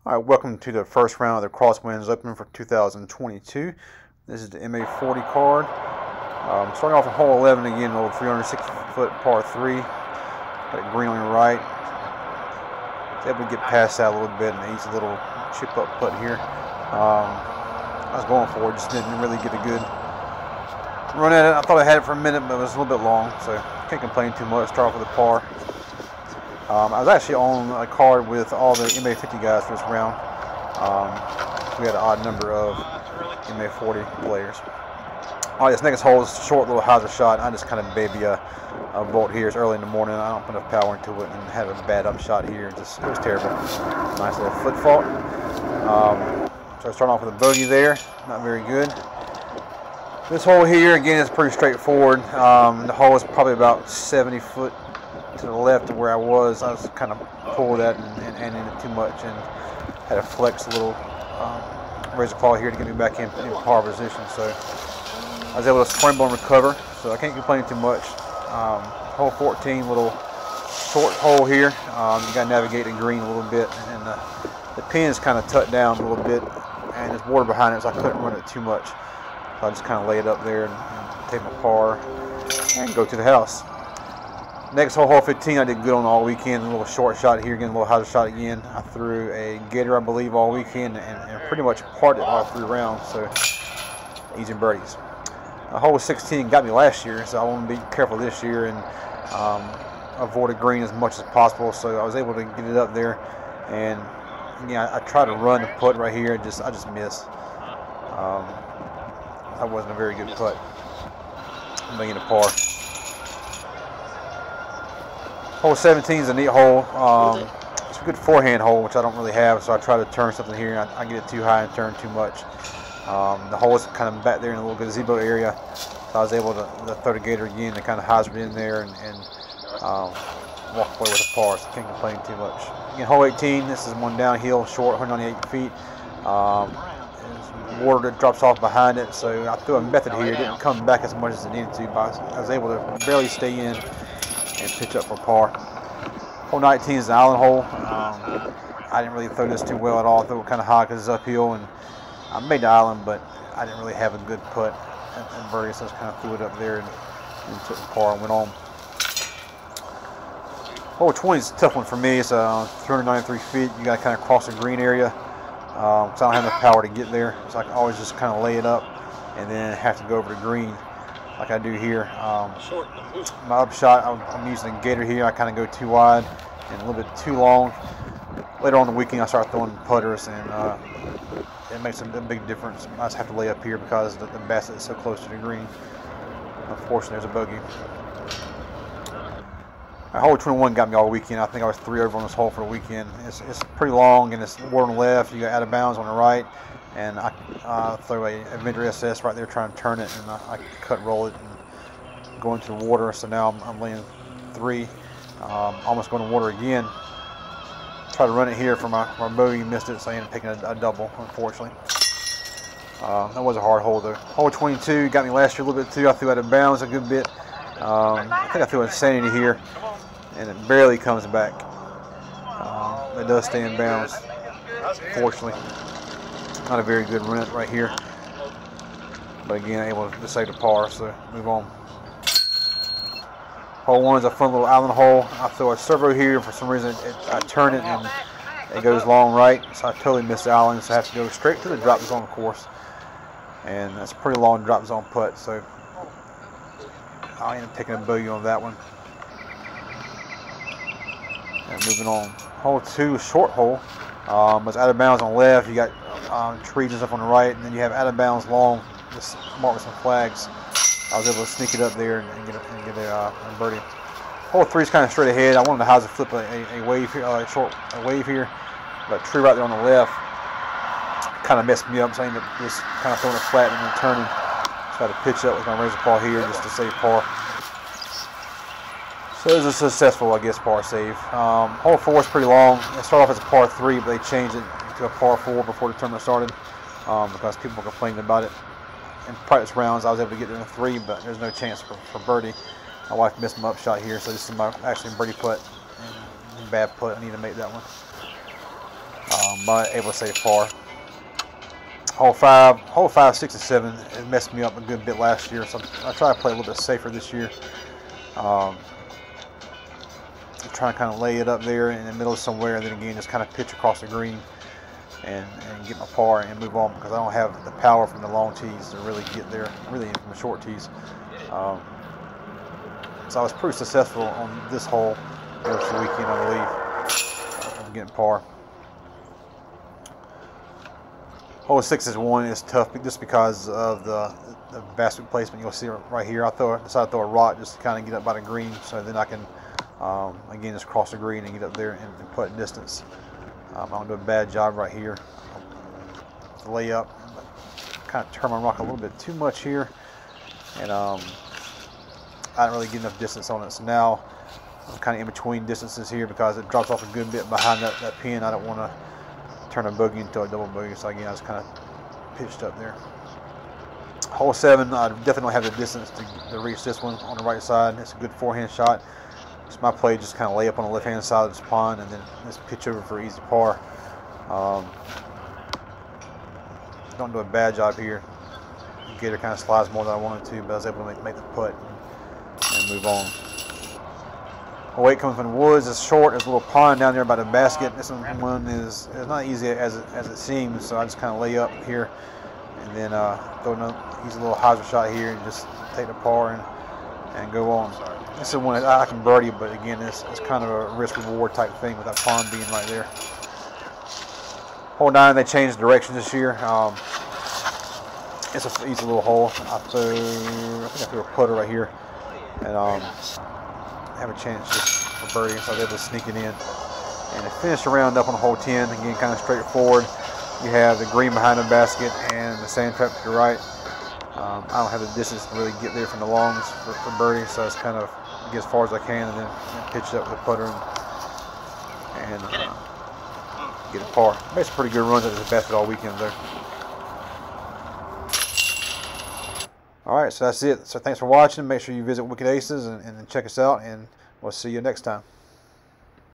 All right, welcome to the first round of the Crosswinds Open for 2022. This is the MA40 card. Starting off at hole 11 again, a little 360-foot par 3. Got a green on your right. Was able to get past that a little bit and easy little chip-up putt here. I was going for it, just didn't really get a good run at it. I thought I had it for a minute, but it was a little bit long, so can't complain too much. Start off with a par. I was actually on a card with all the MA50 guys for this round. We had an odd number of MA40 players. All right, this next hole is a short little hazard shot. I just kind of baby a bolt here. It's early in the morning. I don't put enough power into it and had a bad upshot here. It was terrible. Nice little foot fault. So starting off with a bogey there. Not very good. This hole here, again, is pretty straightforward. The hole is probably about 70 foot to the left of where I was kind of pulled at and in it too much, and had to flex a little razor claw here to get me back in par position. So I was able to scramble and recover, so I can't complain too much. Hole 14, little short hole here. You got to navigate the green a little bit, and the pin is kind of tucked down a little bit, and there's water behind it, so I couldn't run it too much. So I just kind of lay it up there and take my par and go to the house. Next hole, hole 15, I did good on all weekend. A little short shot here, again, a little hazard shot again. I threw a gator, I believe, all weekend, and pretty much parted all 3 rounds, so easy birdies. Hole 16 got me last year, so I want to be careful this year and avoid a green as much as possible. So I was able to get it up there, and again, I tried to run the putt right here, and I just missed. That wasn't a very good putt. I'm making a par. Hole 17 is a neat hole. It's a good forehand hole, which I don't really have, so I try to turn something here. I get it too high and turn too much. The hole is kind of back there in a little gazebo area, so I was able to throw the gator again and kind of hazard in there and walk away with a par, so I can't complain too much. Again, hole 18, this is one downhill, short, 198 feet. There's water that drops off behind it, so I threw a method here. It didn't come back as much as it needed to, but I was able to barely stay in and pitch up for par. Hole 19 is an island hole. I didn't really throw this too well at all. I threw it kind of high because it's uphill, and I made the island, but I didn't really have a good putt and birdie, so I just kind of threw it up there and took the par and went on. Hole 20 is a tough one for me. It's 393 feet. You got to kind of cross the green area, so I don't have enough power to get there. So I can always just kind of lay it up and then have to go over the green, like I do here. My upshot, I'm using a gator here. I kind of go too wide and a little bit too long. Later on in the weekend, I start throwing putters, and it makes a big difference. I just have to lay up here because the basket is so close to the green. Unfortunately, there's a bogey. Hole 21 got me all weekend. I think I was 3 over on this hole for the weekend. It's pretty long, and it's water on the left. You got out of bounds on the right, and I throw a Avenger SS right there trying to turn it, and I cut roll it and go into the water. So now I'm laying 3, almost going to water again. Try to run it here for my bogey, missed it, so I ended up taking a double, unfortunately. That was a hard hole though. Hole 22 got me last year a little bit too. I threw out of bounds a good bit. I think I threw insanity here, and it barely comes back. It does stay in bounds, fortunately. Not a very good run right here, but again, able to save the par, so move on. Hole 1 is a fun little island hole. I throw a servo here, and for some reason I turn it and it goes long right, so I totally missed the island, so I have to go straight to the drop zone course, and that's a pretty long drop zone putt, so I end up taking a bogey on that one. And moving on. Hole 2 is a short hole. It's out of bounds on the left. You got trees and stuff on the right, and then you have out of bounds long, just marked with some flags. I was able to sneak it up there and get a birdie. Hole 3 is kind of straight ahead. I wanted to hazard flip a wave here, a wave here, but a tree right there on the left kind of messed me up, so I ended up just kind of throwing it flat and then turning. Try to pitch up with my razor claw here just to save par. So it was a successful, I guess, par save. Hole 4 is pretty long. It started off as a par 3, but they changed it to a par 4 before the tournament started because people were complaining about it. In practice rounds, I was able to get in a 3, but there's no chance for birdie. My wife missed my upshot here, so this is my actually birdie putt. And bad putt. I need to make that one. but able to save par. Hole 5, 6, and 7. It messed me up a good bit last year, so I try to play a little bit safer this year. I'm trying to kind of lay it up there in the middle somewhere, and then again just kind of pitch across the green and get my par and move on, because I don't have the power from the long tees to really get there, really from the short tees. So I was pretty successful on this hole this weekend, I believe. I'm getting par. Hole 6 is one. It's tough just because of the basket placement. You'll see it right here. I decided to throw a rock just to kind of get up by the green, so then I can again just cross the green and get up there and put distance. I'm gonna do a bad job right here. Lay up, kind of turn my rock a little bit too much here, and I didn't really get enough distance on it. So now I'm kind of in between distances here because it drops off a good bit behind that pin. I don't want to turn a bogey into a double bogey, so again I just kind of pitched up there. Hole 7, I definitely don't have the distance to reach this one on the right side. It's a good forehand shot. So my play just kind of lay up on the left hand side of this pond and then just pitch over for easy par. Don't do a bad job here. The gator kind of slides more than I wanted to, but I was able to make the putt and move on. Hole 8 coming from the woods. It's short. There's a little pond down there by the basket. This one is not easy as it seems, so I just kind of lay up here and then throw an easy little hyzer shot here and just take the par and go on. This is one that I can birdie, but again, it's kind of a risk-reward type thing with that pond being right there. Hole 9, they changed directions this year. It's an easy little hole. I think I threw a putter right here and have a chance just for birdie, so I was able to sneak it in. And it finished the round up on hole 10. Again, kind of straightforward. You have the green behind the basket and the sand trap to the right. I don't have the distance to really get there from the longs for birdie, so it's kind of get as far as I can and then pitch it up with a putter and get a par. Makes pretty good runs at this basket all weekend there. Alright, so that's it. So thanks for watching. Make sure you visit Wicked Aces and check us out, and we'll see you next time.